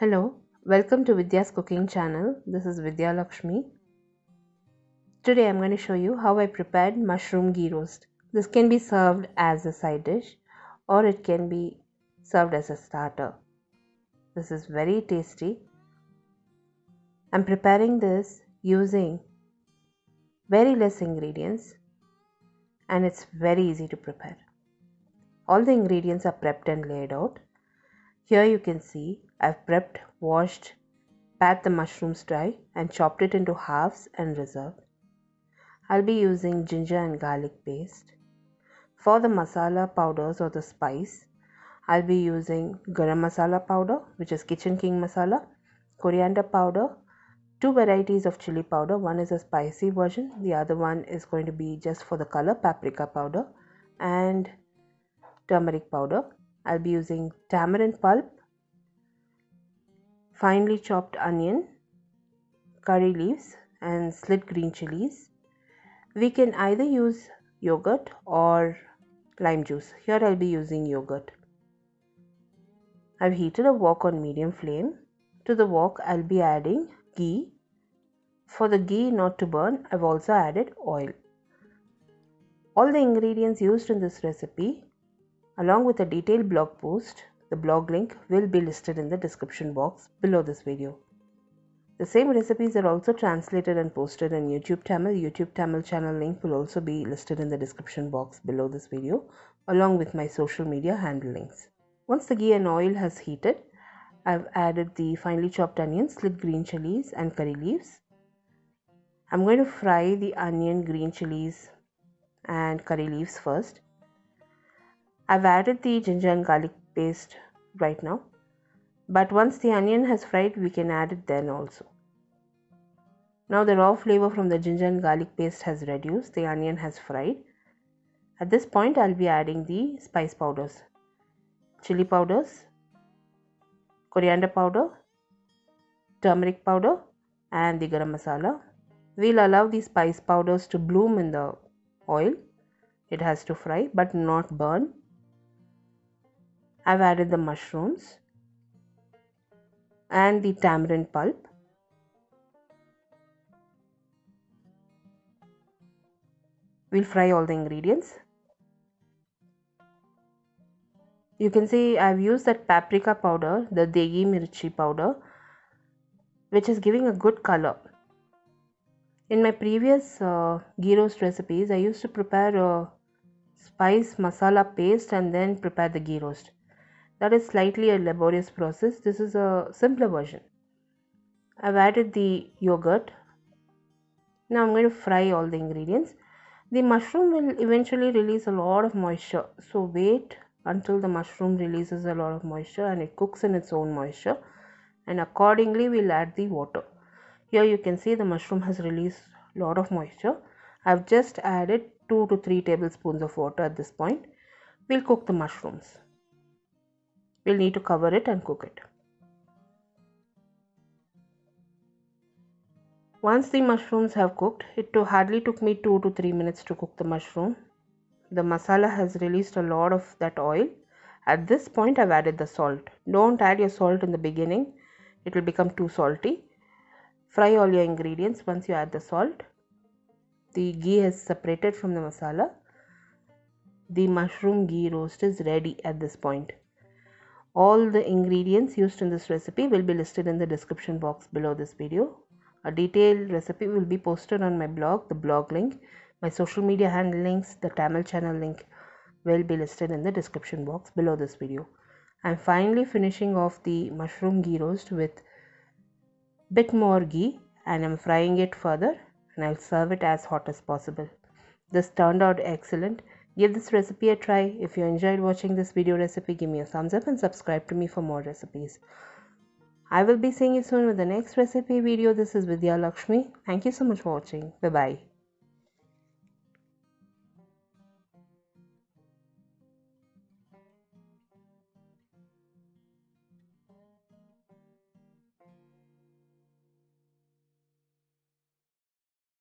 Hello, welcome to Vidyascooking channel. This is Vidya Lakshmi. Today I'm going to show you how I prepared mushroom ghee roast. This can be served as a side dish or it can be served as a starter. This is very tasty. I'm preparing this using very less ingredients and it's very easy to prepare. All the ingredients are prepped and laid out. Here you can see I've prepped, washed, pat the mushrooms dry and chopped it into halves and reserved. I'll be using ginger and garlic paste. For the masala powders or the spice, I'll be using garam masala powder, which is Kitchen King masala, coriander powder, two varieties of chili powder. One is a spicy version, the other one is going to be just for the color, paprika powder, and turmeric powder. I'll be using tamarind pulp, finely chopped onion, curry leaves, and slit green chilies. We can either use yogurt or lime juice. Here I'll be using yogurt. I've heated a wok on medium flame. To the wok I'll be adding ghee. For the ghee not to burn, I've also added oil. All the ingredients used in this recipe, along with a detailed blog post, the blog link will be listed in the description box below this video. The same recipes are also translated and posted in YouTube Tamil. YouTube Tamil channel link will also be listed in the description box below this video, along with my social media handle links. Once the ghee and oil has heated, I've added the finely chopped onions, slit green chilies and curry leaves. I'm going to fry the onion, green chilies and curry leaves first. I've added the ginger and garlic paste right now, but once the onion has fried, we can add it then also. Now the raw flavor from the ginger and garlic paste has reduced, the onion has fried. At this point I'll be adding the spice powders, chili powders, coriander powder, turmeric powder and the garam masala. We'll allow the spice powders to bloom in the oil. It has to fry but not burn. I've added the mushrooms and the tamarind pulp. We'll fry all the ingredients. You can see I've used that paprika powder, the Degi Mirch powder, which is giving a good color. In my previous ghee roast recipes, I used to prepare a spice masala paste and then prepare the ghee roast. That is slightly a laborious process. This is a simpler version. I've added the yogurt. Now I'm going to fry all the ingredients. The mushroom will eventually release a lot of moisture. So wait until the mushroom releases a lot of moisture and it cooks in its own moisture. And accordingly we'll add the water. Here you can see the mushroom has released a lot of moisture. I've just added 2 to 3 tablespoons of water at this point. We'll cook the mushrooms. We'll need to cover it and cook it. Once the mushrooms have cooked, it hardly took me 2 to 3 minutes to cook the mushroom. The masala has released a lot of that oil. At this point I've added the salt. Don't add your salt in the beginning. It will become too salty. Fry all your ingredients. Once you add the salt, the ghee has separated from the masala. The mushroom ghee roast is ready at this point. All the ingredients used in this recipe will be listed in the description box below this video. A detailed recipe will be posted on my blog. The blog link, my social media handle links, the Tamil channel link will be listed in the description box below this video. I'm finally finishing off the mushroom ghee roast with bit more ghee and I'm frying it further and I'll serve it as hot as possible. This turned out excellent. Give this recipe a try. If you enjoyed watching this video recipe, give me a thumbs up and subscribe to me for more recipes. I will be seeing you soon with the next recipe video. This is Vidya Lakshmi. Thank you so much for watching. Bye bye.